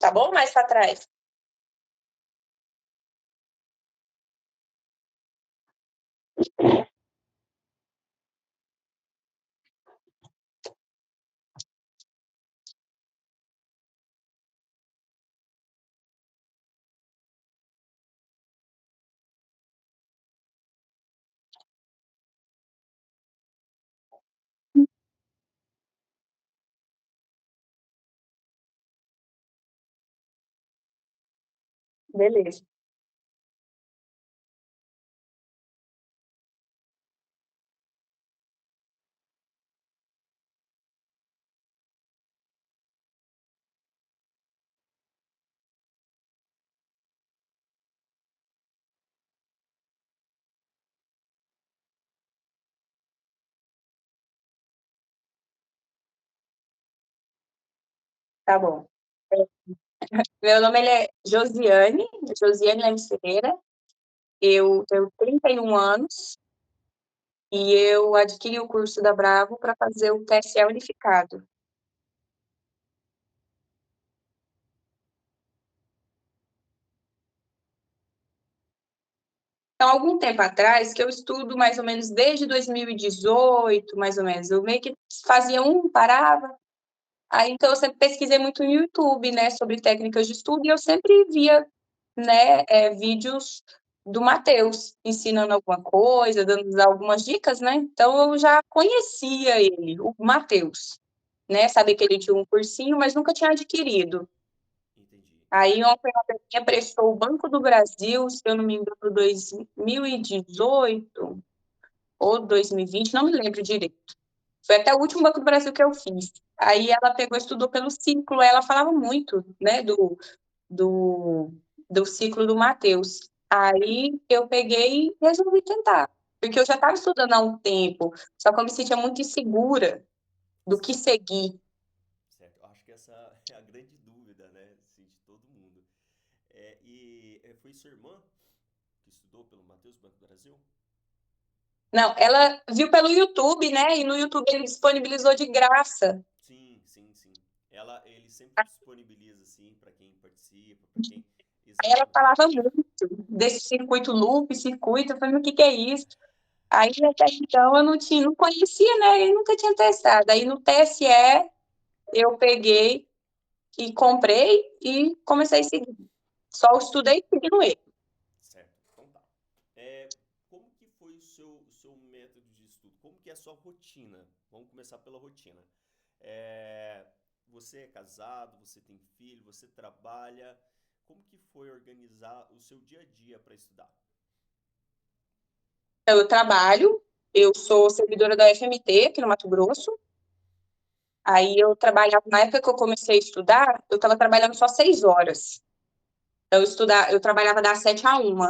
Tá bom? Mais para trás. Beleza. Tá bom. Meu nome ele é Josiane Lemes Ferreira. Eu tenho 31 anos e eu adquiri o curso da Bravo para fazer o TSE unificado. Então, algum tempo atrás, que eu estudo mais ou menos desde 2018, mais ou menos, eu meio que fazia parava. Aí, então, eu sempre pesquisei muito no YouTube, né, sobre técnicas de estudo, e eu sempre via, né, vídeos do Matheus, ensinando alguma coisa, dando algumas dicas, né? Então, eu já conhecia ele, o Matheus, né? Sabia que ele tinha um cursinho, mas nunca tinha adquirido. Entendi. Aí, uma colega minha prestou o Banco do Brasil, se eu não me engano, 2018 ou 2020, não me lembro direito. Foi até o último Banco do Brasil que eu fiz. Aí ela pegou e estudou pelo ciclo, ela falava muito, né, do, do ciclo do Matheus. Aí eu peguei e resolvi tentar, porque eu já estava estudando há um tempo, só que eu me sentia muito insegura do que Certo, seguir. certo. Eu acho que essa é a grande dúvida, né? Assim, de todo mundo. Foi sua irmã que estudou pelo Matheus Banco do Brasil? Não, ela viu pelo YouTube, né, e no YouTube ele disponibilizou de graça. Sim, sim, sim. Ele sempre disponibiliza assim para quem participa, para quem Aí ela exatamente. falava muito desse circuito loop, circuito, eu falei, o que que é isso? Aí até então eu não conhecia, né? E nunca tinha testado. Aí no TSE eu peguei e comprei e comecei a seguir. Só estudei seguindo ele. Certo. Então tá. Como que foi o seu método de estudo? Como que é a sua rotina? Vamos começar pela rotina. É, Você é casado, você tem filho, você trabalha. Como que foi organizar o seu dia a dia para estudar? Então, eu trabalho, eu sou servidora da FMT aqui no Mato Grosso. Aí eu trabalhava, na época que eu comecei a estudar, eu estava trabalhando só 6 horas. Eu trabalhava das 7 a 1.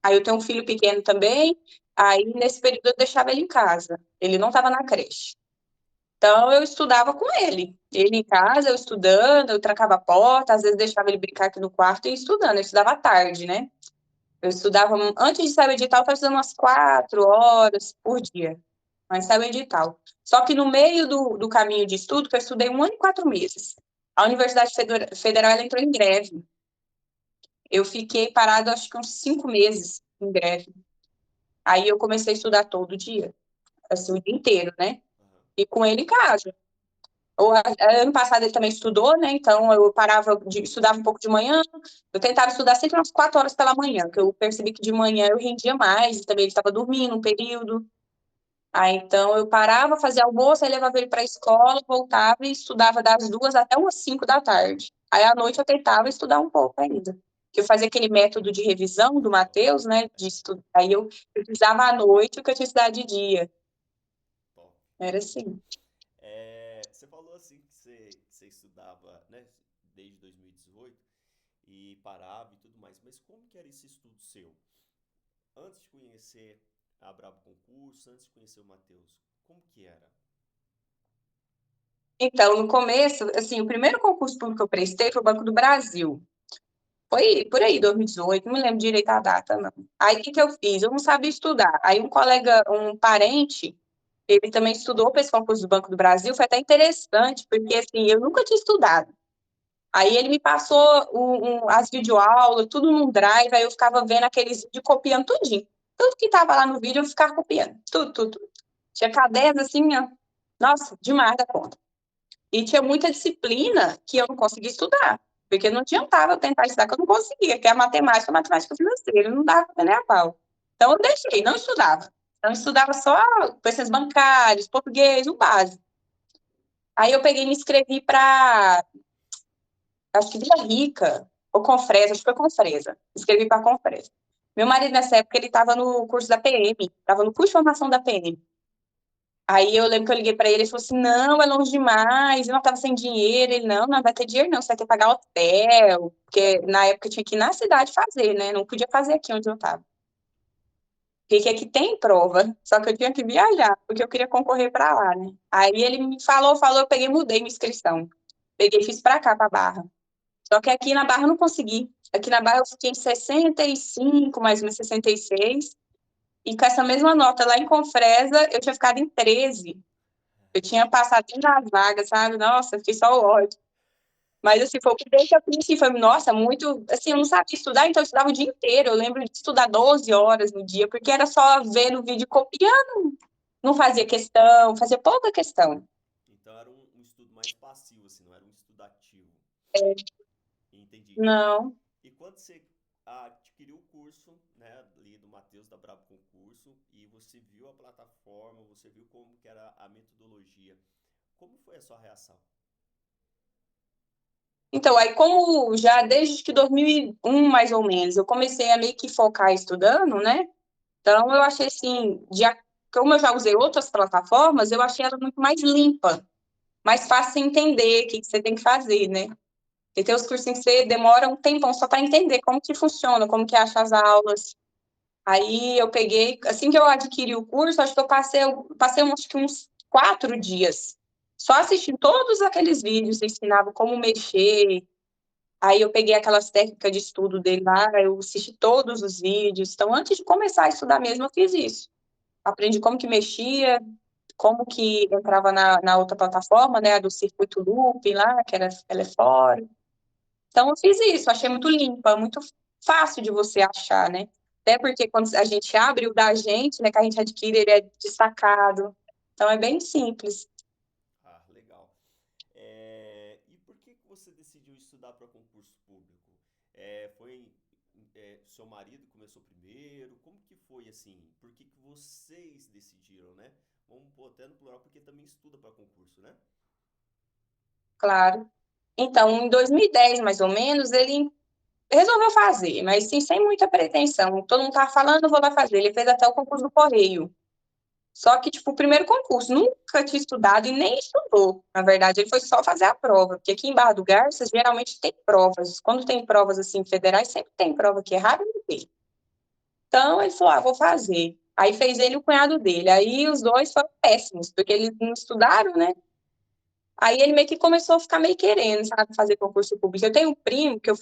Aí eu tenho um filho pequeno também, aí nesse período eu deixava ele em casa. Ele não estava na creche. Então, eu estudava com ele. Ele em casa, eu estudando, eu trancava a porta, às vezes deixava ele brincar aqui no quarto e ia estudando. Eu estudava à tarde, né? Eu estudava, antes de sair o edital, eu estava estudando umas 4 horas por dia. Mas saiu o edital. Só que no meio do caminho de estudo, que eu estudei 1 ano e 4 meses, a Universidade Federal ela entrou em greve. Eu fiquei parado, acho que uns 5 meses em greve. Aí eu comecei a estudar todo dia, assim, o dia inteiro, né? Aham. E com ele em casa. Ano passado ele também estudou, né? Então eu parava, estudava um pouco de manhã. Eu tentava estudar sempre umas 4 horas pela manhã, que eu percebi que de manhã eu rendia mais, e também ele estava dormindo um período. Aí então eu parava, fazia almoço, aí levava ele para a escola, voltava e estudava das 2 até umas 5 da tarde. Aí à noite eu tentava estudar um pouco ainda. Que eu fazia aquele método de revisão do Matheus, né? De estudar. Aí eu precisava à noite o que eu tinha que estudar de dia. Top. Era assim. Você falou assim que você estudava, né, desde 2018 e parava e tudo mais, mas como que era esse estudo seu? Antes de conhecer a Brabo Concurso, antes de conhecer o Matheus, como que era? Então, no começo, assim, o primeiro concurso público que eu prestei foi o Banco do Brasil. Foi por aí, 2018, não me lembro direito a data, não. Aí, o que que eu fiz? Eu não sabia estudar. Aí, um colega, um parente, Ele também estudou para esse concurso do Banco do Brasil, foi até interessante, porque assim, eu nunca tinha estudado. Aí ele me passou as videoaulas, tudo num drive, aí eu ficava vendo aqueles vídeos copiando tudinho. Tudo que tava lá no vídeo eu ficava copiando, tudo, tudo, tudo. Tinha caderno assim, ó. Nossa, demais da conta. E tinha muita disciplina que eu não conseguia estudar, porque não adiantava eu tentar estudar, que eu não conseguia, que é a matemática financeira, não dava pra nem a pau. Então eu deixei, não estudava. Então eu estudava só questões bancárias, português, o básico. Aí eu peguei e me inscrevi para, acho que Vila Rica, ou Confresa, acho que foi Confresa. Me inscrevi para Confresa. Meu marido, nessa época, ele estava no curso da PM, estava no curso de formação da PM. Aí eu lembro que eu liguei para ele, ele falou assim, não, é longe demais, eu não estava sem dinheiro. Ele, não, não vai ter dinheiro não, você vai ter que pagar hotel, porque na época eu tinha que ir na cidade fazer, né? Não podia fazer aqui onde eu estava. Porque aqui tem prova, só que eu tinha que viajar, porque eu queria concorrer para lá, né? Aí ele me falou, eu peguei e mudei minha inscrição. Peguei e fiz para cá, para Barra. Só que aqui na Barra eu não consegui. Aqui na Barra eu fiquei em 65, mais ou menos 66. E com essa mesma nota lá em Confresa, eu tinha ficado em 13. Eu tinha passado na vaga, sabe? Nossa, eu fiquei só o ódio. Mas, assim, foi o que desde a princípio, foi, nossa, muito, assim, eu não sabia estudar, então eu estudava o dia inteiro. Eu lembro de estudar 12 horas no dia, porque era só ver no vídeo copiando, não fazia questão, fazia pouca questão. Então era um estudo mais passivo, assim, não era um estudo ativo. Entendi. Não. E quando você adquiriu o curso, né, ali do Matheus da Brabo Concurso, e você viu a plataforma, você viu como que era a metodologia, como foi a sua reação? Então, aí como já desde que 2001, mais ou menos, eu comecei a meio que focar estudando, né? Então, eu achei assim, como eu já usei outras plataformas, eu achei ela muito mais limpa, mais fácil de entender o que você tem que fazer, né? Porque tem os cursos que você demora um tempão só para entender como que funciona, como que acha as aulas. Aí eu peguei, assim que eu adquiri o curso, acho que eu passei acho que uns 4 dias só assistindo todos aqueles vídeos, ensinava como mexer. Aí eu peguei aquelas técnicas de estudo dele lá, eu assisti todos os vídeos. Então, antes de começar a estudar mesmo, eu fiz isso. Aprendi como que mexia, como que entrava na outra plataforma, né, a do Circuito Loop lá, que era Telefório. Então, eu fiz isso, achei muito limpa, muito fácil de você achar, né? Até porque quando a gente abre o da gente, né, que a gente adquire, ele é destacado. Então, é bem simples. Ah, legal. E por que que você decidiu estudar para concurso público? Foi seu marido começou primeiro? Como que foi assim? Por que que vocês decidiram, né? Vamos pôr até no plural, porque também estuda para concurso, né? Claro. Então, em 2010, mais ou menos, ele resolveu fazer, mas sim, sem muita pretensão. Todo mundo estava falando, vou lá fazer. Ele fez até o concurso do Correio. Só que, tipo, o primeiro concurso, nunca tinha estudado e nem estudou. Na verdade, ele foi só fazer a prova, porque aqui em Barra do Garças, geralmente tem provas. Quando tem provas, assim, federais, sempre tem prova que é raro não tem. Então, ele falou, vou fazer. Aí fez ele e o cunhado dele. Aí os dois foram péssimos, porque eles não estudaram, né? Aí ele meio que começou a ficar meio querendo, sabe, fazer concurso público. Eu tenho um primo que eu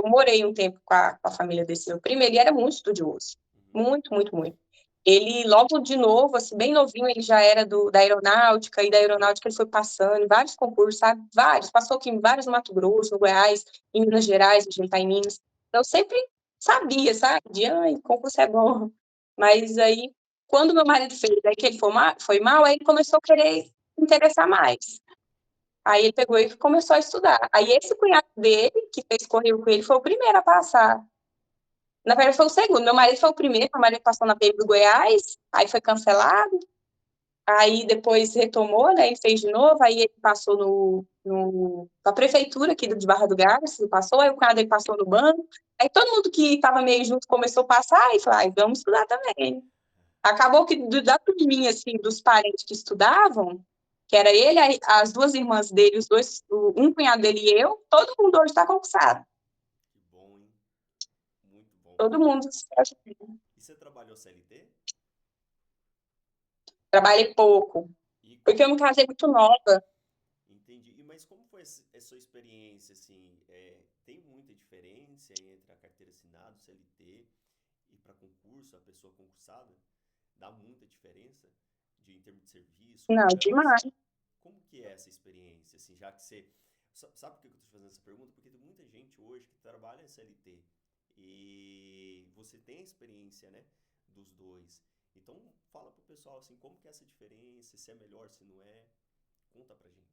morei um tempo com a família desse meu primo, ele era muito estudioso. Uhum. Muito, muito, muito. Ele, logo de novo, assim, bem novinho, ele já era da aeronáutica, e da aeronáutica ele foi passando em vários concursos, sabe? Vários. Passou aqui em vários no Mato Grosso, no Goiás, em Minas Gerais, a gente tá em Minas. Então, eu sempre sabia, sabe? Ai, concurso é bom. Mas aí, quando meu marido fez, aí que ele foi mal, aí ele começou a querer se interessar mais. Aí ele pegou e começou a estudar. Aí esse cunhado dele, que fez correio com ele, foi o primeiro a passar. Na verdade, foi o segundo. Meu marido foi o primeiro, meu marido passou na PM do Goiás, aí foi cancelado. Aí depois retomou, né? Ele fez de novo, aí ele passou na prefeitura aqui de Barra do Garças, passou, aí o cunhado dele passou no banco. Aí todo mundo que estava meio junto começou a passar e falou, vamos estudar também. Acabou que da turminha, assim, dos parentes que estudavam, que era ele, as duas irmãs dele, um cunhado dele e eu, todo mundo hoje está concursado. Que bom, hein? Muito bom. Todo mundo. E você trabalhou CLT? Trabalhei pouco, E porque eu me casei muito nova. entendi. Mas como foi a sua experiência, assim? Tem muita diferença entre a carteira assinada, o CLT, e para concurso, a pessoa concursada? Dá muita diferença em termos de serviço, Não, cobrança? demais. Como que é essa experiência, assim, já que você... Sabe por que eu tô te fazendo essa pergunta? Porque tem muita gente hoje que trabalha em CLT e você tem a experiência, né, dos dois. Então, fala pro pessoal, assim, como que é essa diferença, se é melhor, se não é. Conta pra gente.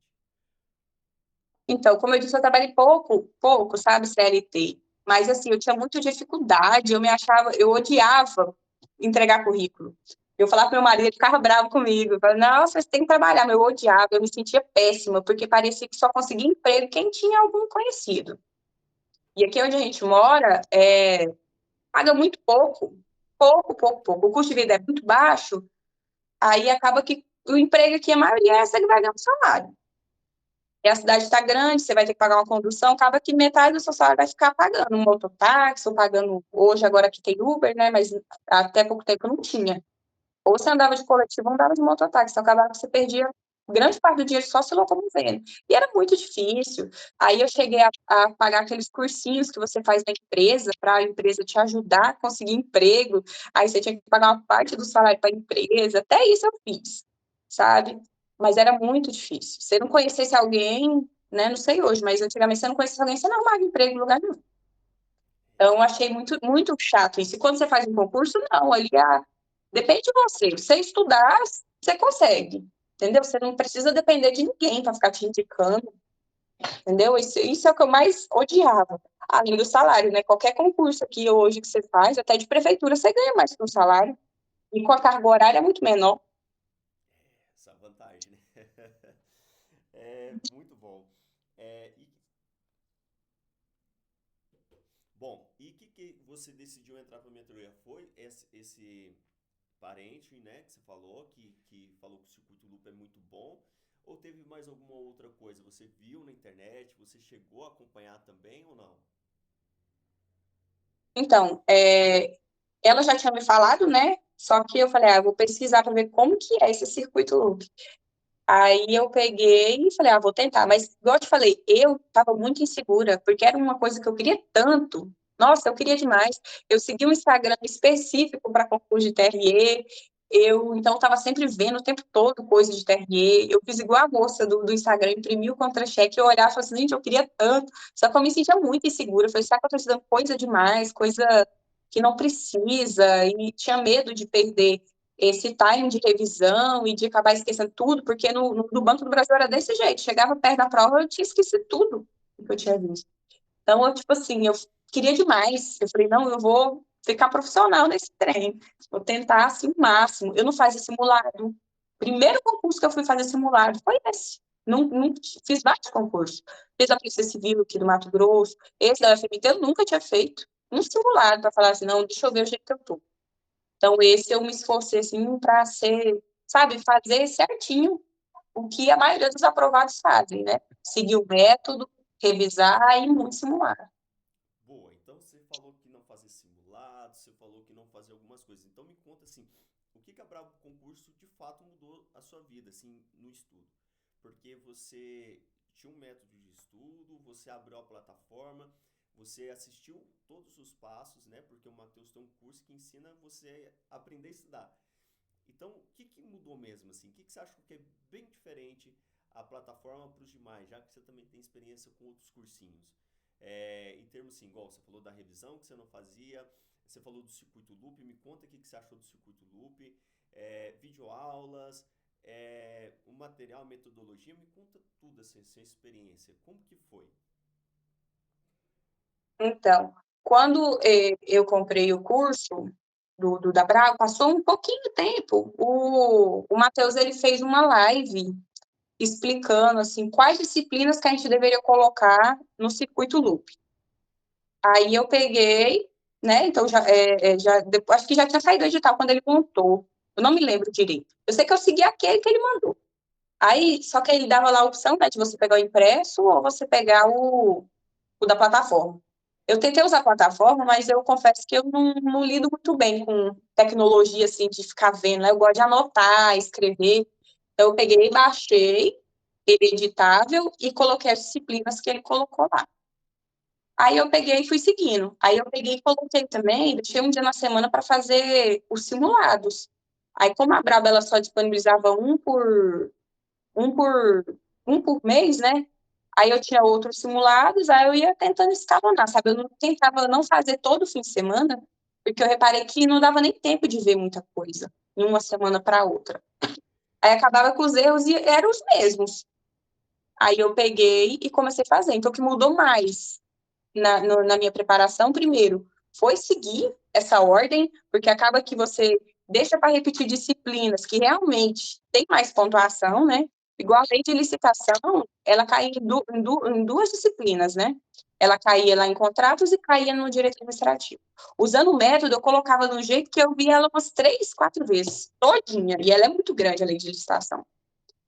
Então, como eu disse, eu trabalhei pouco, sabe, CLT. Mas, assim, eu tinha muita dificuldade, eu odiava entregar currículo. Eu falava pro meu marido, ele ficava bravo comigo. Eu falava, nossa, você tem que trabalhar. Mas eu odiava, eu me sentia péssima, porque parecia que só conseguia emprego quem tinha algum conhecido. E aqui onde a gente mora, paga muito pouco. O custo de vida é muito baixo, aí acaba que o emprego aqui, a maioria é essa que vai ganhar um salário. E a cidade está grande, você vai ter que pagar uma condução, acaba que metade do seu salário vai ficar pagando um mototáxi, ou pagando hoje, agora que tem Uber, né? Mas até pouco tempo não tinha. Ou você andava de coletivo ou andava de mototáxi, então acabava que você perdia grande parte do dinheiro só se locomovendo. E era muito difícil. Aí eu cheguei a pagar aqueles cursinhos que você faz na empresa, para a empresa te ajudar a conseguir emprego. Aí você tinha que pagar uma parte do salário para a empresa. Até isso eu fiz, sabe? Mas era muito difícil. Se você não conhecesse alguém, né? Não sei hoje, mas antigamente você não conhecesse alguém, você não arrumava emprego em lugar nenhum. Então, eu achei muito chato isso. E quando você faz um concurso, não, ali depende de você. Você estudar, você consegue, entendeu? Você não precisa depender de ninguém para ficar te indicando, entendeu? Isso é o que eu mais odiava, além do salário, né? Qualquer concurso aqui hoje que você faz, até de prefeitura, você ganha mais que um salário. E com a carga horária é muito menor. Essa vantagem, né? É muito bom. É, e que você decidiu entrar para a mentoria? Foi esse parente, né, que você falou, que falou que o circuito loop é muito bom? Ou teve mais alguma outra coisa? Você viu na internet? Você chegou a acompanhar também ou não? Então, ela já tinha me falado, né? Só que eu falei, vou pesquisar para ver como que é esse circuito loop. Aí eu peguei e falei, vou tentar. Mas, igual eu te falei, eu estava muito insegura, porque era uma coisa que eu queria tanto. Nossa, eu queria demais. Eu segui um Instagram específico para concurso de TRE. Então, estava sempre vendo o tempo todo coisa de TRE. Eu fiz igual a moça do Instagram, imprimi o contra-cheque, eu olhava e falava assim, gente, eu queria tanto. Só que eu me sentia muito insegura. Eu falei, será que eu estou estudando coisa demais, coisa que não precisa? E tinha medo de perder esse time de revisão e de acabar esquecendo tudo, porque no Banco do Brasil era desse jeito, chegava perto da prova, eu tinha esquecido tudo que eu tinha visto. Então, eu, tipo assim, eu queria demais. Eu falei, não, eu vou ficar profissional nesse trem, vou tentar, assim, o máximo. Eu não fazia simulado. O primeiro concurso que eu fui fazer simulado foi esse. Não fiz vários concursos. Fiz a Polícia Civil aqui do Mato Grosso, esse da UFMT eu nunca tinha feito um simulado para falar assim, não, deixa eu ver o jeito que eu tô. Então, esse eu me esforcei, assim, para ser, sabe, fazer certinho o que a maioria dos aprovados fazem, né? Seguir o método, revisar e muito simular. Boa, então você falou que não fazia simulado, você falou que não fazia algumas coisas. Então me conta assim, o que a Bravo Concurso de fato mudou a sua vida, assim, no estudo? Porque você tinha um método de estudo, você abriu a plataforma, você assistiu todos os passos, né? Porque o Matheus tem um curso que ensina você a aprender a estudar. Então, o que mudou mesmo, assim? O que você acha que é bem diferente a plataforma para os demais, já que você também tem experiência com outros cursinhos? Em termos assim, igual você falou da revisão que você não fazia, você falou do circuito loop, me conta o que você achou do circuito loop, videoaulas, o material, a metodologia, me conta tudo, assim, a sua experiência, como que foi? Então, quando eu comprei o curso da Bravo, passou um pouquinho de tempo. O Matheus, ele fez uma live explicando, assim, quais disciplinas que a gente deveria colocar no circuito loop. Aí eu peguei, né? Então acho que já tinha saído o edital quando ele montou. Eu não me lembro direito. Eu sei que eu segui aquele que ele mandou. Aí, só que ele dava lá a opção, né, de você pegar o impresso ou você pegar o da plataforma. Eu tentei usar a plataforma, mas eu confesso que eu não lido muito bem com tecnologia, assim, de ficar vendo, né? Eu gosto de anotar, escrever. Então, eu peguei, baixei, ele editável e coloquei as disciplinas que ele colocou lá. Aí eu peguei e fui seguindo. Aí eu peguei e coloquei também, deixei um dia na semana para fazer os simulados. Aí, como a Braba ela só disponibilizava um por, um por mês, né? Aí eu tinha outros simulados, aí eu ia tentando escalonar, sabe? Eu não tentava não fazer todo fim de semana, porque eu reparei que não dava nem tempo de ver muita coisa, de uma semana para outra. Aí acabava com os erros e eram os mesmos. Aí eu peguei e comecei a fazer. Então, o que mudou mais na minha preparação, primeiro, foi seguir essa ordem, porque acaba que você deixa para repetir disciplinas que realmente tem mais pontuação, né? Igual a lei de licitação, ela caía em duas disciplinas, né? Ela caía lá em contratos e caía no direito administrativo. Usando o método, eu colocava de um jeito que eu via ela umas 3, 4 vezes, todinha, e ela é muito grande, a lei de licitação.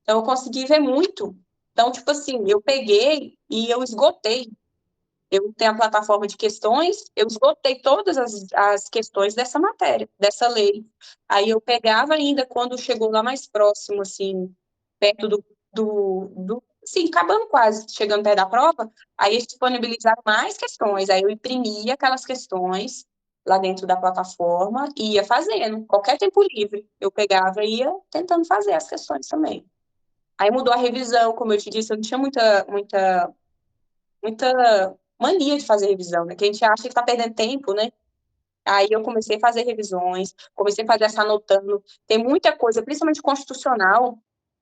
Então, eu consegui ver muito. Então, tipo assim, eu peguei e eu esgotei. Eu tenho a plataforma de questões, eu esgotei todas as questões dessa matéria, dessa lei. Aí eu pegava ainda, quando chegou lá mais próximo, assim, perto assim, acabando quase, chegando perto da prova, aí eles disponibilizaram mais questões. Aí eu imprimia aquelas questões lá dentro da plataforma e ia fazendo. Qualquer tempo livre, eu pegava e ia tentando fazer as questões também. Aí mudou a revisão, como eu te disse, eu não tinha muita mania de fazer revisão, né? Que a gente acha que está perdendo tempo, né? Aí eu comecei a fazer revisões, comecei a fazer essa anotando. Tem muita coisa, principalmente constitucional,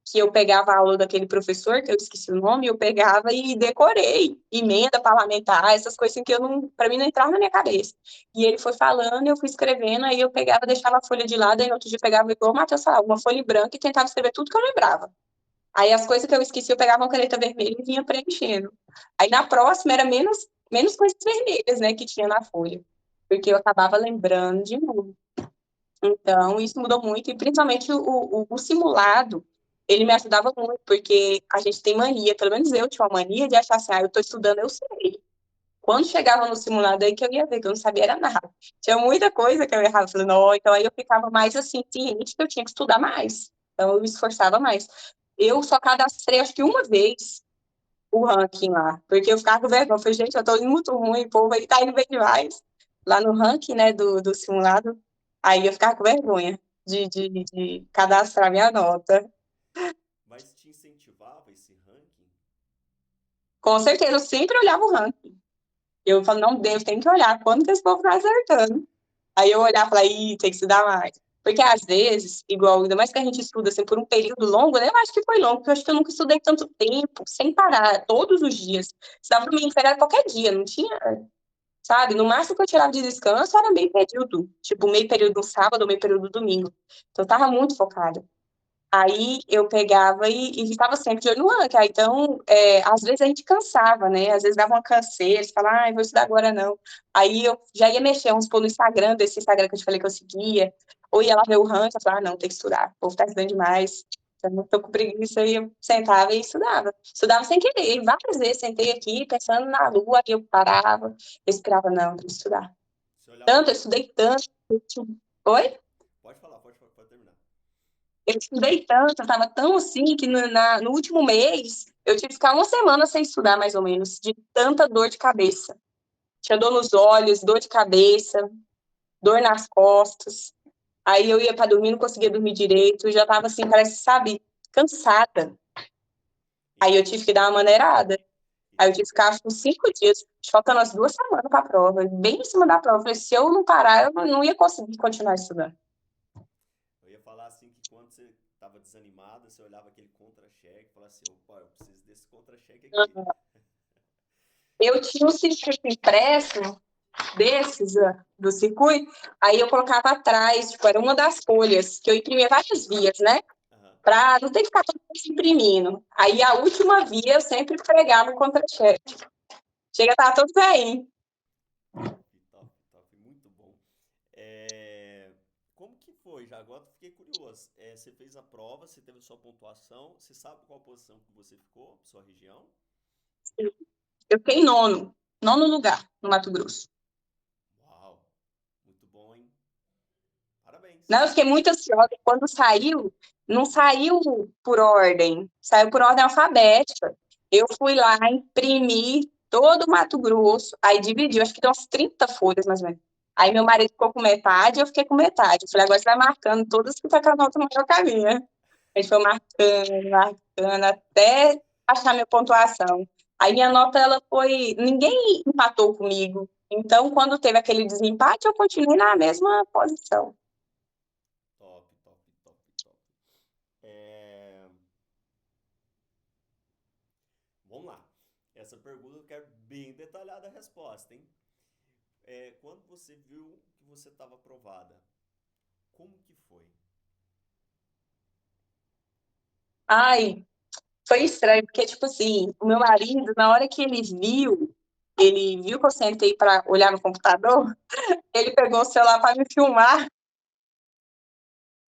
que eu pegava a aula daquele professor, que eu esqueci o nome, eu pegava e decorei. Emenda parlamentar, essas coisas assim que eu não, para mim não entrava na minha cabeça. E ele foi falando, eu fui escrevendo, aí eu pegava, deixava a folha de lado, aí no outro dia eu pegava igual o Matheus falava, uma folha branca e tentava escrever tudo que eu lembrava. Aí as coisas que eu esqueci, eu pegava uma caneta vermelha e vinha preenchendo. Aí na próxima era menos coisas vermelhas, né, que tinha na folha. Porque eu acabava lembrando de novo. Então, isso mudou muito. E principalmente o simulado, ele me ajudava muito, porque a gente tem mania, pelo menos eu tinha uma mania de achar assim, eu estou estudando, eu sei. Quando chegava no simulado aí que eu ia ver, que eu não sabia era nada. Tinha muita coisa que eu errava. Falei, não, então aí eu ficava mais assim, ciente que eu tinha que estudar mais. Então eu me esforçava mais. Eu só cadastrei, acho que uma vez, o ranking lá, porque eu ficava com vergonha. Eu falei, gente, eu tô indo muito ruim, o povo aí tá indo bem demais. Lá no ranking, né, do simulado. Aí eu ficava com vergonha de cadastrar minha nota. Mas te incentivava esse ranking? Com certeza, eu sempre olhava o ranking. Eu falo, não, Deus, tem que olhar quando que esse povo tá acertando. Aí eu olhar e falar, ih, tem que estudar mais. Porque às vezes, igual, ainda mais que a gente estuda assim por um período longo, né? Eu acho que foi longo, porque eu acho que eu nunca estudei tanto tempo, sem parar, todos os dias. Estava me feriado qualquer dia, não tinha, sabe? No máximo que eu tirava de descanso era meio período. Tipo, meio período no sábado, meio período no domingo. Então eu tava muito focada. Aí eu pegava e ficava sempre de olho no ranking. Aí, então, às vezes a gente cansava, né? Às vezes dava uma canseira, você fala, vou estudar agora não. Aí eu já ia mexer uns pôr no Instagram, desse Instagram que eu te falei que eu seguia, ou ia lá ver o ranking, eu falava, não, tem que estudar, o povo tá estudando demais. Eu não tô com preguiça, aí eu sentava e estudava. Estudava sem querer, várias vezes sentei aqui, pensando na lua, aí eu parava, respirava, não, tem que estudar. Você olhava Tanto, eu muito. estudei tanto. Oi? Pode falar, pode terminar. Eu estudei tanto, eu estava tão assim que no último mês eu tive que ficar uma semana sem estudar, mais ou menos, de tanta dor de cabeça. Tinha dor nos olhos, dor de cabeça, dor nas costas. Aí eu ia para dormir, não conseguia dormir direito, eu já estava assim, parece, sabe, cansada. Aí eu Então, tive que dar uma maneirada. Aí eu então tive que ficar acho, uns 5 dias, faltando umas 2 semanas para a prova, bem em cima da prova. Eu falei, se eu não parar, eu não ia conseguir continuar estudando. eu ia falar assim que quando você estava desanimada, você olhava aquele contra-cheque e falava assim, opa, eu preciso desse contra-cheque aqui. Eu tinha um circuito impresso desses, do circuito, aí eu colocava atrás, tipo, era uma das folhas, que eu imprimia várias vias, né? Aham. Pra não ter que ficar todo dia imprimindo. Aí a última via eu sempre pregava o contra-cheque. Chega, tá tudo bem. Top, top, top. Muito bom. É, como que foi? Já agora eu fiquei curioso. Você fez a prova, você teve a sua pontuação. Você sabe qual posição que você ficou, sua região? Eu fiquei em nono lugar no Mato Grosso. Uau, muito bom, hein? Parabéns. Não, eu fiquei muito ansiosa. Quando saiu, não saiu por ordem, saiu por ordem alfabética. Eu fui lá, imprimi todo o Mato Grosso, aí dividiu, acho que deu umas 30 folhas, mais ou menos. Aí meu marido ficou com metade, eu fiquei com metade. Eu falei, agora você vai marcando todas que tá com a nota maior que a minha. A gente foi marcando, marcando, até achar minha pontuação. Aí minha nota, ela foi... Ninguém empatou comigo. Então, quando teve aquele desempate, eu continuei na mesma posição. Top, top, top, top. É, Vamos lá. Essa pergunta eu quero bem detalhada a resposta, hein? Quando você viu que você estava aprovada, como que foi? Ai, foi estranho, porque, tipo assim, o meu marido, na hora que ele viu que eu sentei para olhar no computador, ele pegou o celular para me filmar.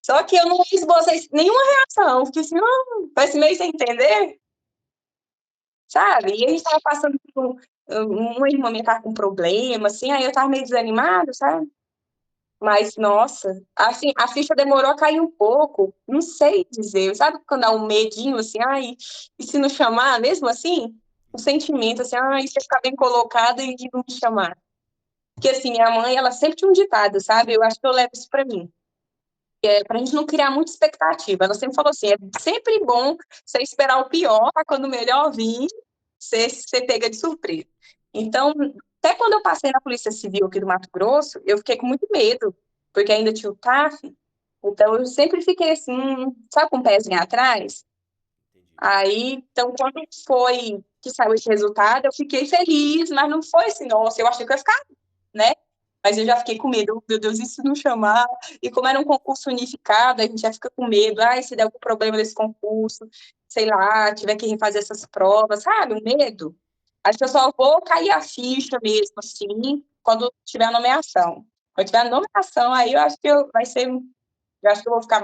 Só que eu não esbocei nenhuma reação. Fiquei assim, parece meio sem entender, sabe? E a gente tava passando por uma irmã minha tava com problema, assim, aí eu tava meio desanimada, sabe? Mas, nossa, assim, a ficha demorou a cair um pouco, não sei dizer, sabe quando dá um medinho, assim, ai, e se não chamar, mesmo assim? Um Entendi. sentimento, assim, ai, se eu ficar bem colocado e não me chamar. Porque, assim, minha mãe, ela sempre tinha um ditado, sabe? Eu acho que eu levo isso pra mim. Pra gente não criar muita expectativa. Ela sempre falou assim, é sempre bom você esperar o pior, para quando o melhor vir, você pega de surpresa. Então, até quando eu passei na Polícia Civil aqui do Mato Grosso, eu fiquei com muito medo, porque ainda tinha o TAF, então eu sempre fiquei assim, sabe, com o pezinho atrás? Entendi. Aí, então, quando foi que saiu esse resultado, eu fiquei feliz, mas não foi assim, nossa, eu achei que eu ia ficar, né? Mas eu já fiquei com medo, meu Deus, e se não chamar? E como era um concurso unificado, a gente já fica com medo, ai, se der algum problema nesse concurso, sei lá, tiver que refazer essas provas, sabe? Um medo. Acho que eu só vou cair a ficha mesmo, assim, quando tiver a nomeação. Quando tiver a nomeação, aí eu acho que vai ser, eu acho que eu vou ficar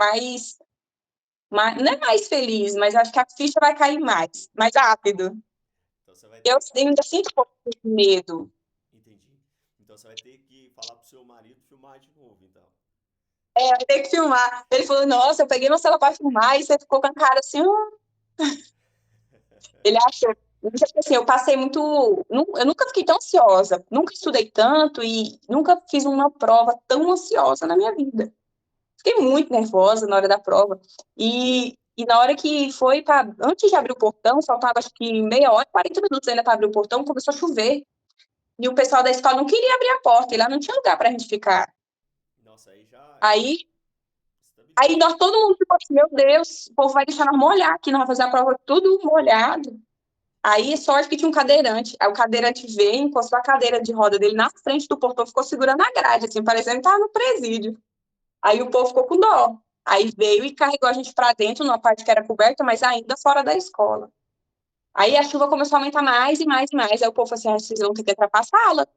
não é mais feliz, mas acho que a ficha vai cair mais rápido. Então você vai Eu ter. ainda sinto um pouco de medo. Entendi. Então você vai ter que falar pro seu marido filmar de novo, então. Eu tenho que filmar. Ele falou, nossa, eu peguei meu celular para filmar e você ficou com a cara assim. Ele achou. Tipo assim, eu passei muito. Eu nunca fiquei tão ansiosa, nunca estudei tanto e nunca fiz uma prova tão ansiosa na minha vida. Fiquei muito nervosa na hora da prova. E na hora que foi para. Antes de abrir o portão, faltava acho que meia hora, 40 minutos ainda para abrir o portão, começou a chover. E o pessoal da escola não queria abrir a porta, e lá não tinha lugar para a gente ficar. Nossa, aí já Aí Aí estabiliza. nós, todo mundo ficou assim, meu Deus, o povo vai deixar nós molhar aqui, nós vamos fazer a prova tudo molhado. Aí, sorte que tinha um cadeirante. Aí o cadeirante veio, encostou a cadeira de roda dele na frente do portão, ficou segurando a grade, assim, parecendo que estava no presídio. Aí o povo ficou com dó. Aí veio e carregou a gente para dentro, numa parte que era coberta, mas ainda fora da escola. Aí a chuva começou a aumentar mais e mais e mais. Aí o povo falou assim, vocês vão ter que entrar para a sala,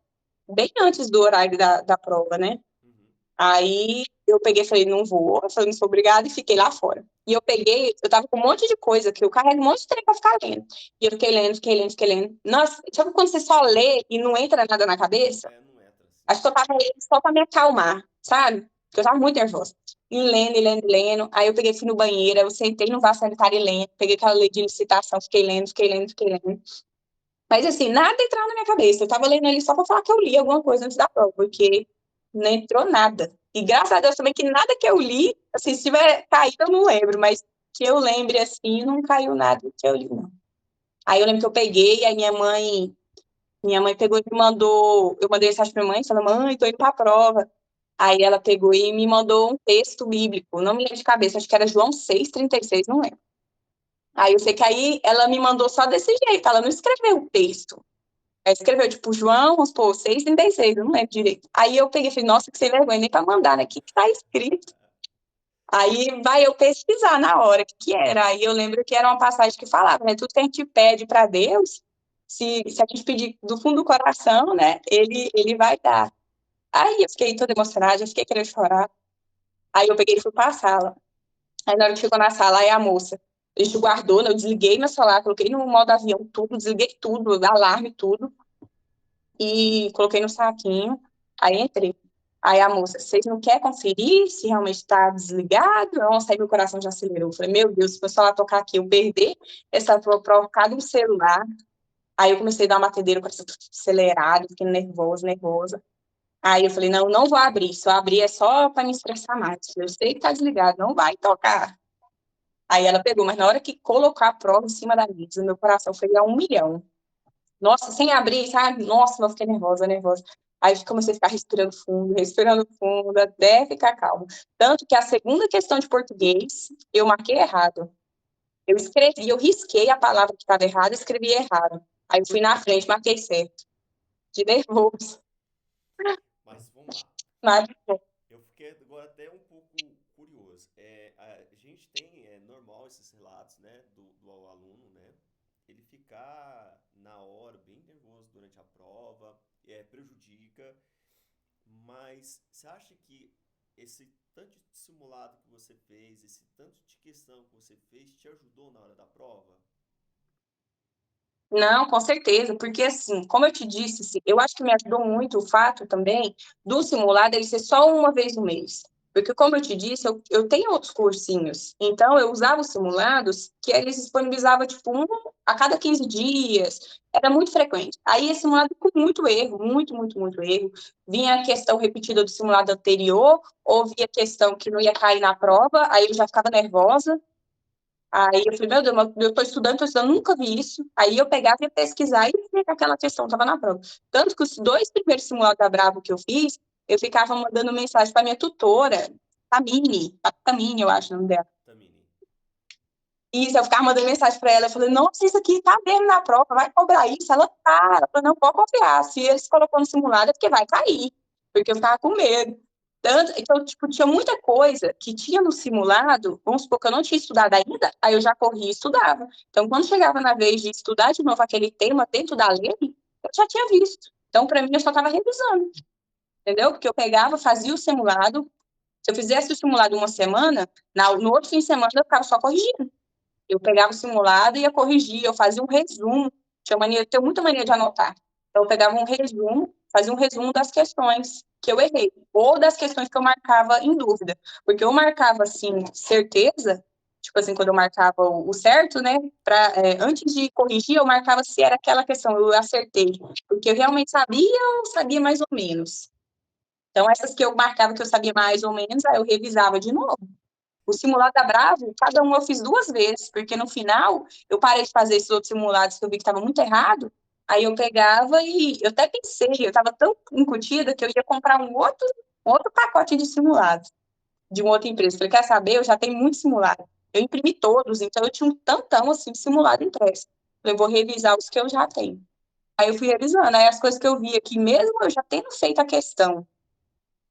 bem antes do horário da prova, né? Uhum. Aí eu peguei e falei, não vou, eu falei, não sou obrigada, e fiquei lá fora. E eu peguei, eu tava com um monte de coisa que eu carrego um monte de tempo pra ficar lendo. E eu fiquei lendo, fiquei lendo, fiquei lendo. Nossa, sabe quando você só lê e não entra nada na cabeça? Não entra assim. Acho que eu tava lendo só pra me acalmar, sabe? Porque eu tava muito nervosa. E lendo, e lendo, e lendo. Aí eu peguei, fui no banheiro, eu sentei no vaso sanitário e lendo. Peguei aquela lei de licitação, fiquei lendo, fiquei lendo, fiquei lendo. Mas assim, nada entrava na minha cabeça. Eu tava lendo ali só pra falar que eu li alguma coisa antes da prova, porque não entrou nada. E graças a Deus também que nada que eu li, assim, se tiver caído, eu não lembro, mas que eu lembre assim, não caiu nada que eu li, não. Aí eu lembro que eu peguei, aí minha mãe pegou e me mandou, eu mandei mensagem pra minha mãe, falando, mãe, tô indo pra prova. Aí ela pegou e me mandou um texto bíblico, não me lembro de cabeça, acho que era João 6:36, não lembro. Aí eu sei que aí ela me mandou só desse jeito, ela não escreveu o texto. Aí escreveu, tipo, João, vamos supor, 6:36, eu não lembro direito. Aí eu peguei e falei, nossa, que sem vergonha, nem pra mandar, né? O que que tá escrito? Aí vai eu pesquisar na hora o que que era. Aí eu lembro que era uma passagem que falava, né? Tudo que a gente pede para Deus, se a gente pedir do fundo do coração, né? Ele vai dar. Aí eu fiquei toda emocionada, eu fiquei querendo chorar. Aí eu peguei e fui pra sala. Aí na hora que chegou na sala, aí a moça, a gente guardou, né? Eu desliguei meu celular, coloquei no modo avião tudo, desliguei tudo, alarme, tudo. E coloquei no saquinho, aí entrei. Aí a moça, vocês não querem conferir se realmente está desligado? Nossa, aí meu coração já acelerou. Eu falei, meu Deus, se o pessoal tocar aqui, eu perder essa prova por causa do celular. Aí eu comecei a dar uma batedeira, o coração acelerado, fiquei nervosa, nervosa. Aí eu falei, não, não vou abrir. Se eu abrir é só para me estressar mais. Eu sei que tá desligado, não vai tocar. Aí ela pegou, mas na hora que colocou a prova em cima da mesa, meu coração foi a 1 milhão. Nossa, sem abrir, sabe? Nossa, eu fiquei nervosa, nervosa. Aí eu comecei a ficar respirando fundo, até ficar calmo. Tanto que a segunda questão de português, eu marquei errado. Eu escrevi, eu risquei a palavra que estava errada, escrevi errado. Aí eu fui na frente, marquei certo. De nervoso. Mas vamos lá. Mas, Eu fiquei agora até um pouco curioso. A gente tem, é normal esses relatos, né, do aluno, né, ele ficar na hora bem nervoso durante a prova, prejudica, mas você acha que esse tanto de simulado que você fez, esse tanto de questão que você fez, te ajudou na hora da prova? não, com certeza, porque assim, como eu te disse, assim, eu acho que me ajudou muito o fato também do simulado ele ser só uma vez no mês. Porque, como eu te disse, eu tenho outros cursinhos. Então, eu usava os simulados que eles disponibilizavam, tipo, um a cada 15 dias. Era muito frequente. Aí, esse simulado com muito erro, muito, muito, muito erro. Vinha a questão repetida do simulado anterior, ou via questão que não ia cair na prova, aí eu já ficava nervosa. Aí eu falei, meu Deus, mas eu estou estudando, nunca vi isso. Aí eu pegava e ia pesquisar e via que aquela questão estava na prova. Tanto que os 2 primeiros simulados da Bravo que eu fiz, eu ficava mandando mensagem para minha tutora, a Tamine, eu acho o nome dela. Tamini. Isso, eu ficava mandando mensagem para ela, eu falei, nossa, isso aqui tá mesmo na prova, vai cobrar isso? Ela falou, não, pode confiar, se eles colocou no simulado é porque vai cair, porque eu ficava com medo. Tanto, então, tipo, tinha muita coisa que tinha no simulado, vamos supor que eu não tinha estudado ainda, aí eu já corria e estudava. Então, quando chegava na vez de estudar de novo aquele tema dentro da lei, eu já tinha visto. Então, para mim, eu só estava revisando, entendeu? Porque eu pegava, fazia o simulado, se eu fizesse o simulado uma semana, no outro fim de semana eu ficava só corrigindo. Eu pegava o simulado e ia corrigir, eu fazia um resumo. Tenho muita mania de anotar. Então, eu pegava um resumo, fazia um resumo das questões que eu errei, ou das questões que eu marcava em dúvida. Porque eu marcava, assim, certeza, tipo assim, quando eu marcava o certo, né? Antes de corrigir, eu marcava se era aquela questão, eu acertei. Porque eu realmente sabia ou sabia mais ou menos. Então, essas que eu marcava que eu sabia mais ou menos, aí eu revisava de novo. O simulado da Bravo, cada um eu fiz 2 vezes, porque no final eu parei de fazer esses outros simulados que eu vi que estava muito errado. Aí eu pegava e eu até pensei, eu estava tão incutida que eu ia comprar um outro pacote de simulados de uma outra empresa. Falei, quer saber? Eu já tenho muito simulado. Eu imprimi todos, então eu tinha um tantão assim de simulado impresso. Falei, eu vou revisar os que eu já tenho. Aí eu fui revisando, aí as coisas que eu vi aqui, mesmo eu já tendo feito a questão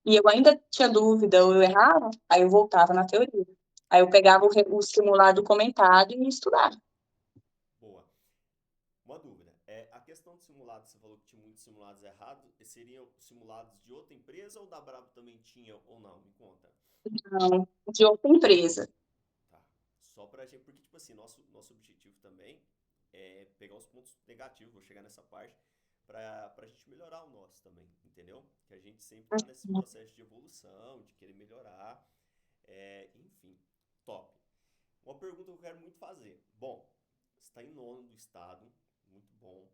e eu ainda tinha dúvida, ou eu errava, aí eu voltava na teoria. Aí eu pegava o simulado comentado e ia estudar. Boa. Uma dúvida. A questão do simulado, você falou que tinha muitos simulados errados. Seriam simulados de outra empresa ou da Brabo também tinha ou não? Me conta. Não, de outra empresa. Tá. Só pra gente. Porque, tipo assim, nosso objetivo também é pegar os pontos negativos, vou chegar nessa parte, pra gente melhorar o nosso também, entendeu? Que a gente sempre tá nesse processo de evolução, de querer melhorar. Enfim, top. Uma pergunta que eu quero muito fazer. Bom, você está em nono do estado, muito bom.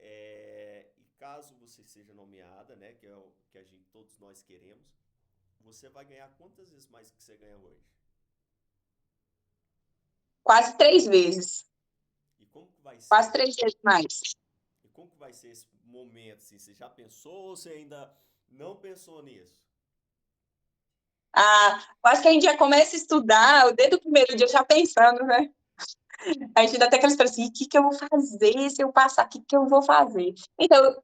E caso você seja nomeada, né, que é o que todos nós queremos, você vai ganhar quantas vezes mais que você ganha hoje? Quase 3 vezes. E como que vai Quase ser? 3 vezes mais. E como que vai ser esse momento? Assim, você já pensou ou você ainda não pensou nisso? Ah, eu acho que a gente já começa a estudar desde o primeiro dia já pensando, né? A gente dá até aquela esperança assim, o que que eu vou fazer se eu passar? O que que eu vou fazer? Então,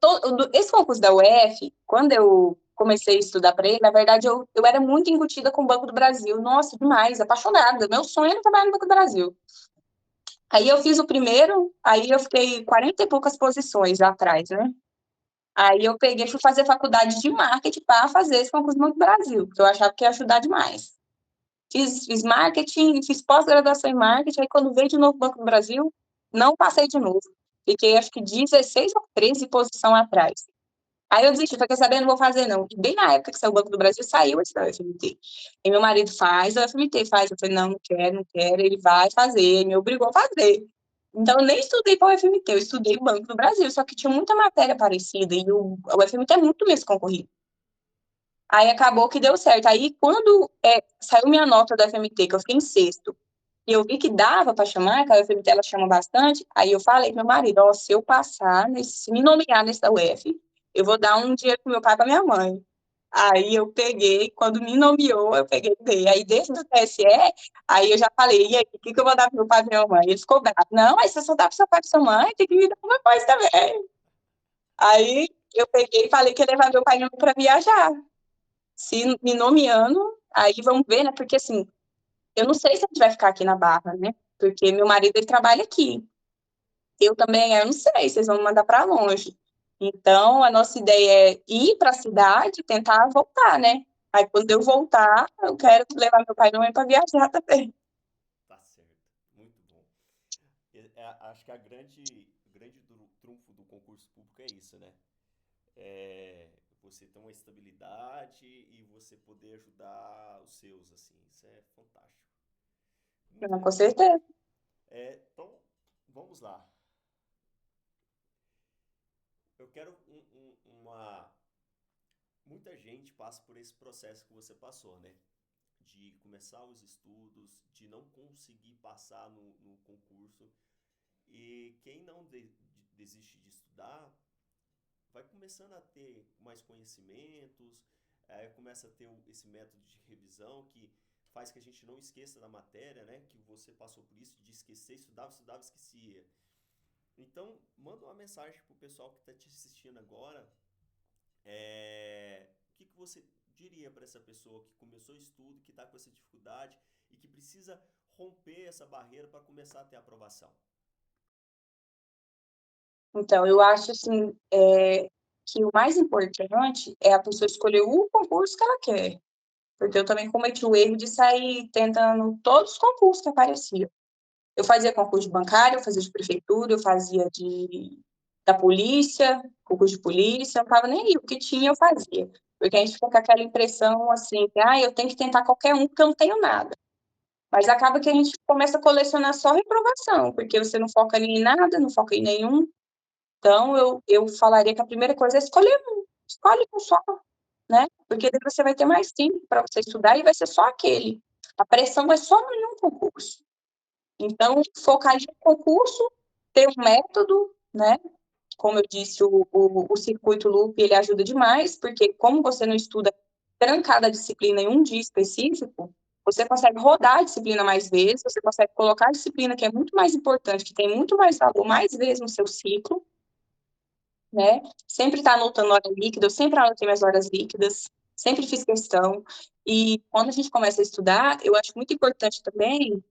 esse concurso da UF, quando eu comecei a estudar para ele, na verdade, eu era muito incutida com o Banco do Brasil. Nossa, demais, apaixonada. Meu sonho era trabalhar no Banco do Brasil. Aí eu fiz o primeiro, aí eu fiquei 40 e poucas posições atrás, né? Aí eu peguei, fui fazer faculdade de marketing para fazer esse concurso do Banco do Brasil, porque eu achava que ia ajudar demais. Fiz marketing, fiz pós-graduação em marketing, aí quando veio de novo o Banco do Brasil, não passei de novo. Fiquei, acho que 16 ou 13 posição atrás. Aí eu desisti, falei, quer saber, não vou fazer não. E bem na época que saiu o Banco do Brasil, saiu esse da UFMT. E meu marido faz, a UFMT faz. Eu falei, não, não quero, não quero. Ele vai fazer, ele me obrigou a fazer. Então, eu nem estudei para o UFMT, eu estudei o Banco do Brasil, só que tinha muita matéria parecida, e o UFMT é muito mesmo concorrido. Aí acabou que deu certo. Aí quando saiu minha nota da FMT, que eu fiquei em sexto, e eu vi que dava para chamar, que a UFMT ela chama bastante, aí eu falei pro meu marido, ó, se eu passar, se me nomear nessa UF, eu vou dar um dinheiro pro meu pai e pra minha mãe. Aí eu peguei, quando me nomeou, eu peguei e dei. Aí dentro do TSE, aí eu já falei, e aí, o que eu vou dar pro meu pai e pra minha mãe? Ele ficou bravo. Não, aí você só dá pro seu pai e pra sua mãe, tem que me dar uma coisa também. Aí eu peguei e falei que ia levar meu pai e minha mãe pra viajar. Se me nomeando, aí vamos ver, né? Porque assim, eu não sei se a gente vai ficar aqui na Barra, né? Porque meu marido, ele trabalha aqui. Eu também, eu não sei, vocês vão me mandar para longe. Então, a nossa ideia é ir para a cidade e tentar voltar, né? Aí, quando eu voltar, eu quero levar meu pai e minha mãe para viajar também. Tá certo. Muito bom. Acho que grande trunfo do concurso público é isso, né? É você ter uma estabilidade e você poder ajudar os seus, assim. Isso é fantástico. Muito Não, com legal. certeza. Então, vamos lá. Eu quero uma. Muita gente passa por esse processo que você passou, né? De começar os estudos, de não conseguir passar no concurso. E quem não desiste de estudar, vai começando a ter mais conhecimentos, começa a ter esse método de revisão que faz que a gente não esqueça da matéria, né? Que você passou por isso de esquecer, estudava, estudava, esquecia. Então, manda uma mensagem pro pessoal que está te assistindo agora. O que você diria para essa pessoa que começou o estudo, que está com essa dificuldade e que precisa romper essa barreira para começar a ter aprovação? Então, eu acho, assim, que o mais importante é a pessoa escolher o concurso que ela quer. Porque eu também cometi o erro de sair tentando todos os concursos que apareciam. Eu fazia concurso de bancário, eu fazia de prefeitura, eu fazia da polícia, concurso de polícia, eu não estava nem aí, o que tinha eu fazia. Porque a gente fica com aquela impressão assim, que eu tenho que tentar qualquer um porque eu não tenho nada. Mas acaba que a gente começa a colecionar só reprovação, porque você não foca em nada, não foca em nenhum. Então, eu falaria que a primeira coisa é escolher um. Escolhe um só, né? Porque daí você vai ter mais tempo para você estudar e vai ser só aquele. A pressão é só em um concurso. Então, focar em um concurso, ter um método, né? Como eu disse, o circuito loop, ele ajuda demais, porque como você não estuda trancada a disciplina em um dia específico, você consegue rodar a disciplina mais vezes, você consegue colocar a disciplina que é muito mais importante, que tem muito mais valor, mais vezes no seu ciclo, né? Sempre está anotando hora líquida, eu sempre anotei minhas horas líquidas, sempre fiz questão. E quando a gente começa a estudar, eu acho muito importante também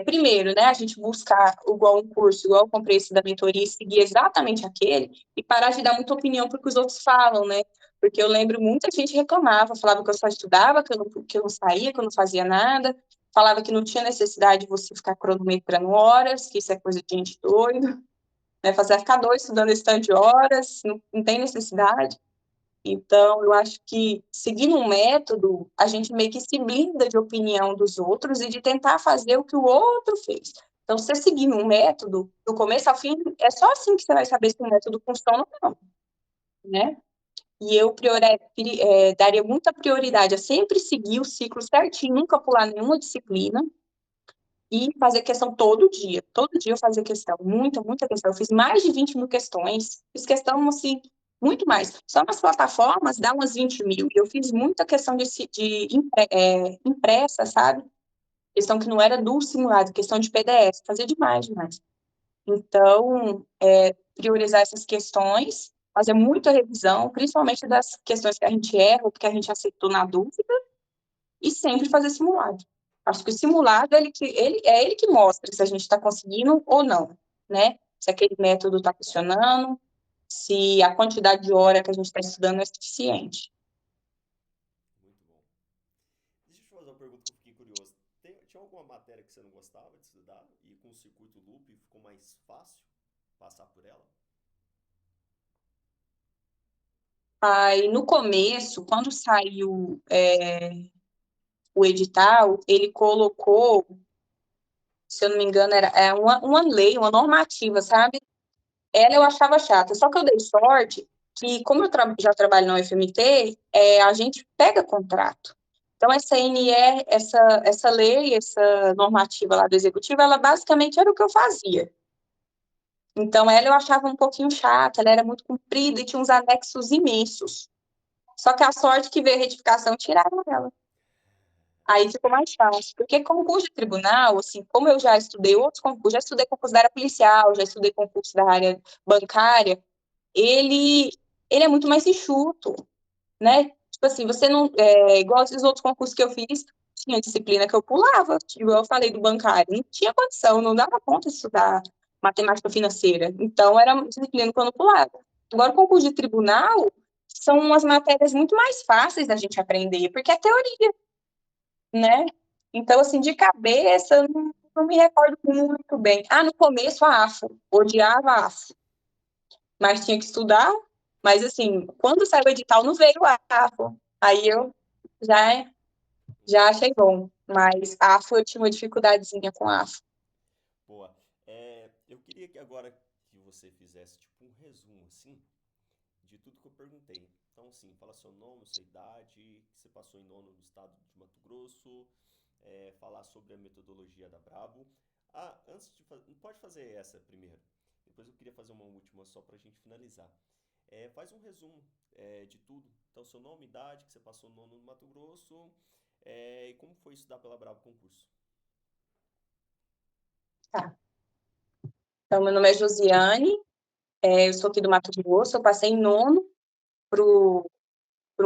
primeiro, né, a gente buscar igual um curso, igual eu comprei esse da mentoria, e seguir exatamente aquele, e parar de dar muita opinião porque os outros falam, né? Porque eu lembro muita gente reclamava, falava que eu só estudava, que eu não saía, que eu não fazia nada, falava que não tinha necessidade de você ficar cronometrando horas, que isso é coisa de gente doida, né? Fazer ficar doido estudando esse tanto de horas, não tem necessidade. Então, eu acho que, seguindo um método, a gente meio que se blinda de opinião dos outros e de tentar fazer o que o outro fez. Então, você seguindo um método, do começo ao fim, é só assim que você vai saber se o método funciona ou não, né? E eu daria muita prioridade a sempre seguir o ciclo certinho, nunca pular nenhuma disciplina, e fazer questão todo dia. Todo dia eu fazia questão, muita, muita questão. Eu fiz mais de 20 mil questões, fiz questão, assim, muito mais. Só nas plataformas dá umas 20 mil. Eu fiz muita questão impressa, sabe? Questão que não era do simulado, questão de PDF, fazia demais, demais. Então, priorizar essas questões, fazer muita revisão, principalmente das questões que a gente erra, ou que a gente acertou na dúvida, e sempre fazer simulado. Acho que o simulado ele que mostra se a gente está conseguindo ou não, né? Se aquele método está funcionando, se a quantidade de hora que a gente está estudando é suficiente. Muito bom. Deixa eu te fazer uma pergunta que eu fiquei curioso. Tinha alguma matéria que você não gostava de estudar e com o circuito loop ficou mais fácil passar por ela? Aí, no começo, quando saiu o edital, ele colocou, se eu não me engano, era uma lei, uma normativa, sabe? Ela eu achava chata, só que eu dei sorte que, como eu já trabalho na UFMT, a gente pega contrato. Então, essa NE, essa lei, essa normativa lá do Executivo, ela basicamente era o que eu fazia. Então, ela eu achava um pouquinho chata, ela era muito comprida e tinha uns anexos imensos. Só que a sorte que veio a retificação, tiraram ela. Aí ficou mais fácil. Porque concurso de tribunal, assim, como eu já estudei outros concursos, já estudei concurso da área policial, já estudei concurso da área bancária, ele, ele é muito mais enxuto, né? Tipo assim, você não. Igual esses outros concursos que eu fiz, tinha disciplina que eu pulava, tipo, eu falei do bancário, não tinha condição, não dava conta de estudar matemática financeira. Então, era uma disciplina que eu não pulava. Agora, o concurso de tribunal são umas matérias muito mais fáceis da gente aprender, porque é teoria, né? Então, assim, de cabeça, eu não me recordo muito bem. Ah, no começo, a AFO, odiava a AFO, mas tinha que estudar. Mas, assim, quando saiu o edital, não veio a AFO. Aí eu já, já achei bom. Mas a AFO, eu tinha uma dificuldadezinha com a AFO. Boa. Eu queria que agora que você fizesse tipo um resumo assim de tudo que eu perguntei. Então, assim, fala seu nome, sua idade, que você passou em nono no estado de Mato Grosso, falar sobre a metodologia da Brabo. Ah, antes de fazer, pode fazer essa primeiro. Depois eu queria fazer uma última só para a gente finalizar. Faz um resumo de tudo. Então, seu nome, idade, que você passou no nono no Mato Grosso, e como foi estudar pela Brabo Concurso. Tá. Então, meu nome é Josiane, eu sou aqui do Mato Grosso, eu passei em nono para o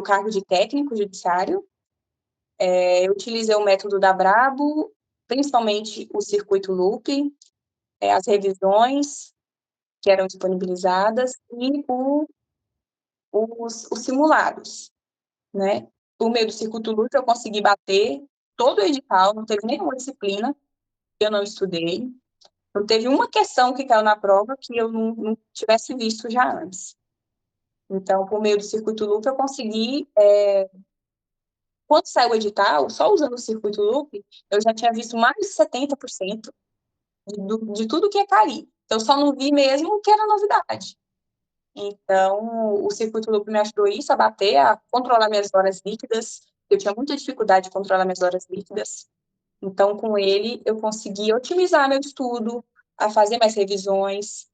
cargo de técnico judiciário. Eu utilizei o método da Brabo, principalmente o circuito loop, as revisões que eram disponibilizadas e os simulados, né? Por meio do circuito loop, eu consegui bater todo o edital, não teve nenhuma disciplina que eu não estudei, não teve uma questão que caiu na prova que eu não tivesse visto já antes. Então, por meio do circuito loop, eu consegui. Quando saiu o edital, só usando o circuito loop, eu já tinha visto mais de 70% de tudo que ia cair. Eu só não vi mesmo o que era novidade. Então, o circuito loop me ajudou isso, a bater, a controlar minhas horas líquidas. Eu tinha muita dificuldade de controlar minhas horas líquidas. Então, com ele, eu consegui otimizar meu estudo, a fazer mais revisões.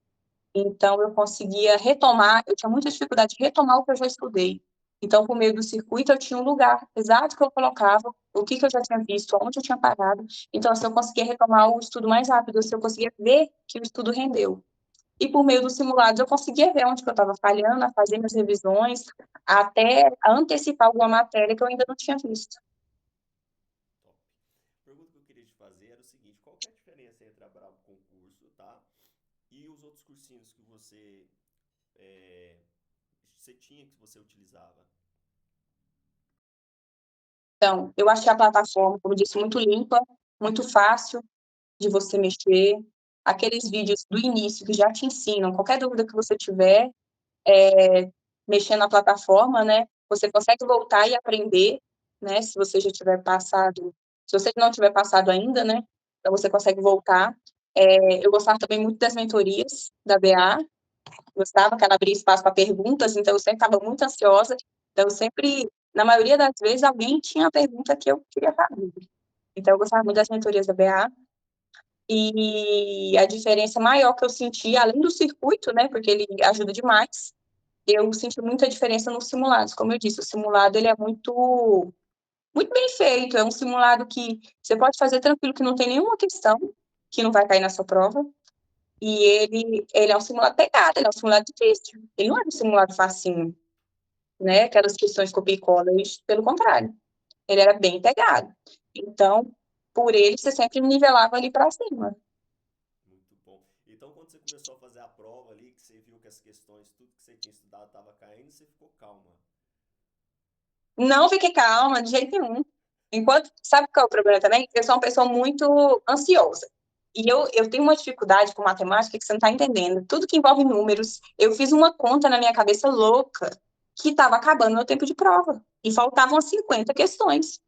Então, eu conseguia retomar, eu tinha muita dificuldade de retomar o que eu já estudei. Então, por meio do circuito, eu tinha um lugar exato que eu colocava, o que eu já tinha visto, onde eu tinha parado. Então, assim, eu conseguia retomar o estudo mais rápido, assim, eu conseguia ver que o estudo rendeu. E por meio dos simulados, eu conseguia ver onde que eu estava falhando, a fazer minhas revisões, até antecipar alguma matéria que eu ainda não tinha visto. Top. A pergunta que eu queria te fazer era o seguinte: qual que é a diferença entre a Brabo Concurso, tá? E os outros cursinhos que é, você tinha, que você utilizava? Então, eu achei a plataforma, como disse, muito limpa, muito fácil de você mexer. Aqueles vídeos do início que já te ensinam, qualquer dúvida que você tiver, mexendo na plataforma, né? Você consegue voltar e aprender, né? Se você já tiver passado, se você não tiver passado ainda, né? Então você consegue voltar. Eu gostava também muito das mentorias da BA, gostava que ela abria espaço para perguntas, então eu sempre estava muito ansiosa. Então eu sempre, na maioria das vezes, alguém tinha a pergunta que eu queria saber. Então eu gostava muito das mentorias da BA. E a diferença maior que eu senti, além do circuito, né, porque ele ajuda demais, eu senti muita diferença nos simulados. Como eu disse, o simulado ele é muito bem feito. É um simulado que você pode fazer tranquilo, que não tem nenhuma questão que não vai cair na sua prova. E ele é um simulado pegado, ele é um simulado difícil. Ele não é um simulado facinho, né? Aquelas questões copia e cola. Pelo contrário, ele era bem pegado. Então, por ele, você sempre nivelava ali para cima. Muito bom. Então, quando você começou a fazer a prova ali, que você viu que as questões, tudo que você tinha estudado estava caindo, você ficou calma. Não fiquei calma, de jeito nenhum. Sabe qual é o problema também? Eu sou uma pessoa muito ansiosa. E eu tenho uma dificuldade com matemática que você não está entendendo. Tudo que envolve números, eu fiz uma conta na minha cabeça louca que estava acabando meu tempo de prova. E faltavam 50 questões.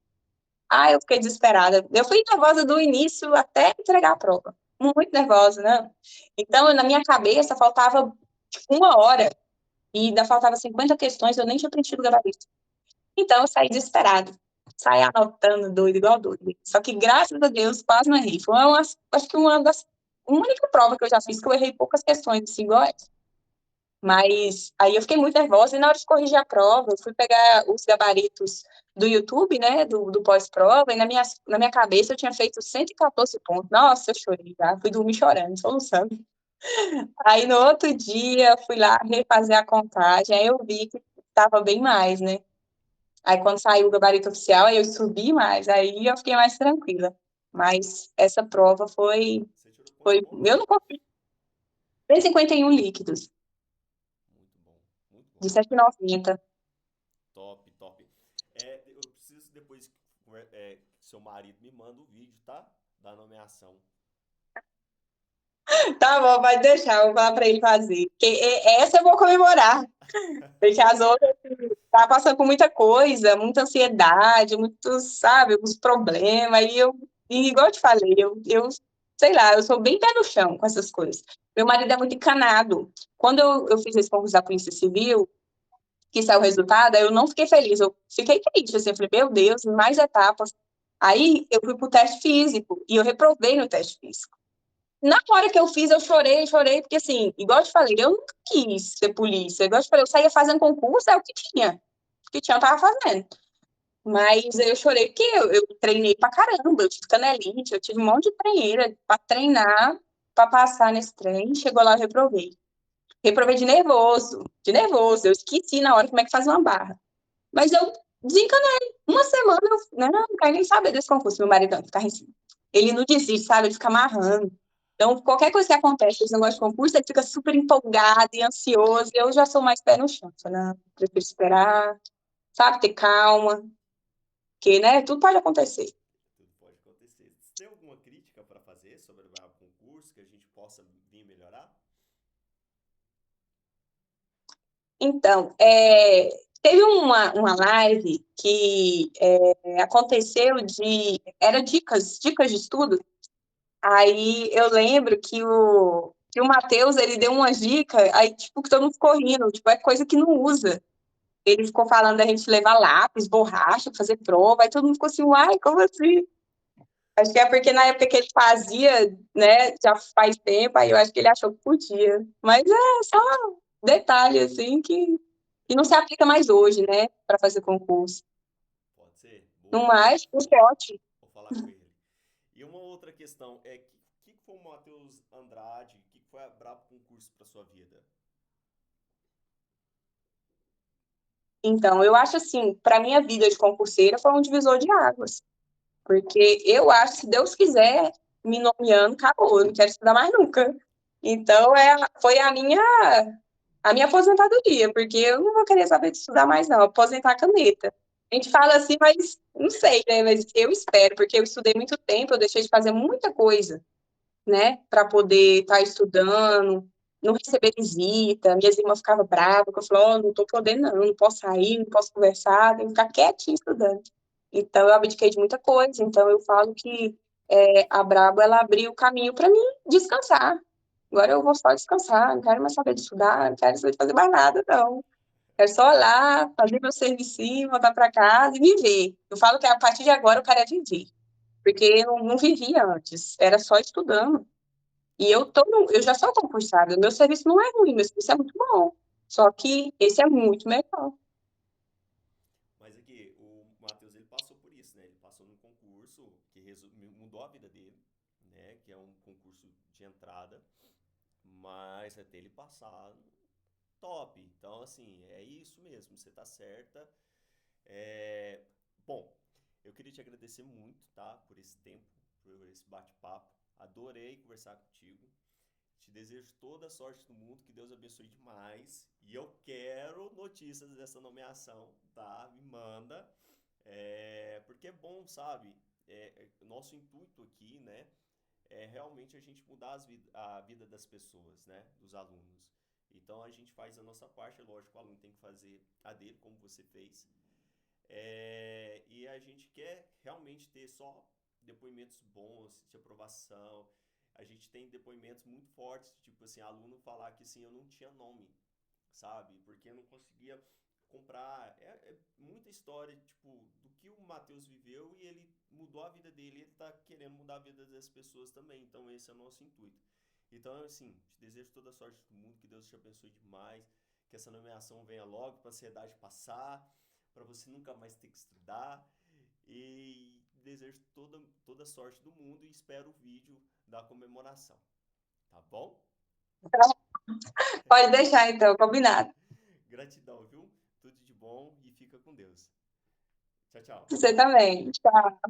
Ah, eu fiquei desesperada. Eu fui nervosa do início até entregar a prova. Muito nervosa, né? Então, na minha cabeça, faltava tipo, uma hora. e ainda faltava 50 questões, eu nem tinha preenchido o gabarito. Então, eu saí desesperada. Saí anotando, doido, igual doido. Só que, graças a Deus, quase não errei. Foi uma, acho que uma única prova que eu já fiz que eu errei poucas questões, assim, igual essa. Mas aí eu fiquei muito nervosa e na hora de corrigir a prova, eu fui pegar os gabaritos do YouTube, né, do pós-prova, e na minha cabeça eu tinha feito 114 pontos. Nossa, eu chorei, já. Fui dormir chorando, soluçando. Aí no outro dia, fui lá refazer a contagem, aí eu vi que estava bem mais, né? Aí quando saiu o gabarito oficial, aí eu subi mais, aí eu fiquei mais tranquila. Mas essa prova Você tirou quantos pontos? eu não consegui, 151 líquidos, Muito bom, muito de bom. 7,90. Top, top. Eu preciso depois que seu marido me manda o vídeo, tá? Da nomeação. Tá bom, pode deixar, eu vou falar pra ele fazer. Porque essa eu vou comemorar, porque as outras tá passando por muita coisa, muita ansiedade, muitos, sabe, alguns problemas, e igual eu te falei, sei lá, eu sou bem pé no chão com essas coisas. Meu marido é muito encanado. Quando eu fiz esse concurso da Polícia Civil, que saiu o resultado, aí eu não fiquei feliz, eu fiquei triste, assim, eu falei, meu Deus, mais etapas. Aí eu fui pro teste físico, e eu reprovei no teste físico. Na hora que eu fiz, eu chorei, chorei, porque assim, igual eu te falei, eu nunca quis ser polícia. Igual eu te falei, eu saía fazendo concurso, é o que tinha. O que tinha, eu tava fazendo. Mas eu chorei porque eu treinei pra caramba, eu tive canelite, eu tive um monte de treinheira pra treinar, pra passar nesse trem. Chegou lá, eu reprovei. Reprovei de nervoso, de nervoso. Eu esqueci na hora como é que faz uma barra. Mas eu desencanei. Uma semana, não quero nem saber desse concurso, meu marido ficar em cima. Ele não desiste, sabe? Ele fica amarrando. Então, qualquer coisa que acontece, esse negócio de concurso, ele fica super empolgado e ansioso. E eu já sou mais pé no chão. Falo, não, prefiro esperar, sabe? Ter calma. Porque, né? Tudo pode acontecer. Tudo pode acontecer. Você tem alguma crítica para fazer sobre o concurso que a gente possa vir melhorar? Então, teve uma live que aconteceu era dicas de estudo. Aí eu lembro que o Matheus, ele deu uma dica, aí, tipo, que todo mundo ficou rindo, tipo, é coisa que não usa. Ele ficou falando da gente levar lápis, borracha, fazer prova, aí todo mundo ficou assim, uai, como assim? Acho que é porque na época que ele fazia, né, já faz tempo, aí eu acho que ele achou que podia. Mas é só um detalhe, assim, que não se aplica mais hoje, né, para fazer concurso. Pode ser? No Boa. mais, o pote. Vou falar com ele. E uma outra questão é que foi o Matheus Andrade? Que foi a Brabo Concurso para sua vida? Então, eu acho assim, para minha vida de concurseira foi um divisor de águas. Porque eu acho, se Deus quiser, me nomeando, acabou, eu não quero estudar mais nunca. Então, foi a minha aposentadoria, porque eu não vou querer saber de estudar mais, não, aposentar a caneta. A gente fala assim, mas não sei, né? Mas eu espero, porque eu estudei muito tempo, eu deixei de fazer muita coisa, né, para poder estar estudando, não receber visita. Minhas irmãs ficavam bravas, porque eu falava, oh, não estou podendo, não posso sair, não posso conversar, tenho que ficar quietinha estudando. Então, eu abdiquei de muita coisa. Então, eu falo que a Brabo, ela abriu o caminho para mim descansar. Agora eu vou só descansar, não quero mais saber de estudar, não quero saber de fazer mais nada, não. Quero só olhar, fazer meu servicinho, voltar para casa e viver. Eu falo que a partir de agora eu quero é viver, porque eu não vivia antes, era só estudando. E eu já sou concursada, meu serviço não é ruim, meu serviço é muito bom. Só que esse é muito melhor. Mas aqui, o Matheus ele passou por isso, né? Ele passou num concurso que mudou a vida dele, né? Que é um concurso de entrada, mas até ele passar, top. Então, assim, é isso mesmo, você tá certa. É... Bom, eu queria te agradecer muito, tá? Por esse tempo, por esse bate-papo. Adorei conversar contigo. Te desejo toda a sorte do mundo, que Deus abençoe demais. E eu quero notícias dessa nomeação, tá? Me manda. Porque é bom, sabe? Nosso intuito aqui, né? É realmente a gente mudar a vida das pessoas, né? Dos alunos. Então a gente faz a nossa parte, é lógico, o aluno tem que fazer a dele, como você fez. E a gente quer realmente ter só depoimentos bons de aprovação. A gente tem depoimentos muito fortes, tipo assim, aluno falar que assim, eu não tinha nome. sabe? Porque não conseguia comprar. É muita história, tipo, do que o Matheus viveu e ele mudou a vida dele, e ele tá querendo mudar a vida das pessoas também. Então esse é o nosso intuito. Então, assim, te desejo toda a sorte do mundo, que Deus te abençoe demais, que essa nomeação venha logo para a ansiedade passar, para você nunca mais ter que estudar. E desejo toda a sorte do mundo e espero o vídeo da comemoração, tá bom? Pode deixar, então, combinado. Gratidão, viu? Tudo de bom e fica com Deus. Tchau, tchau. Você também. Tchau.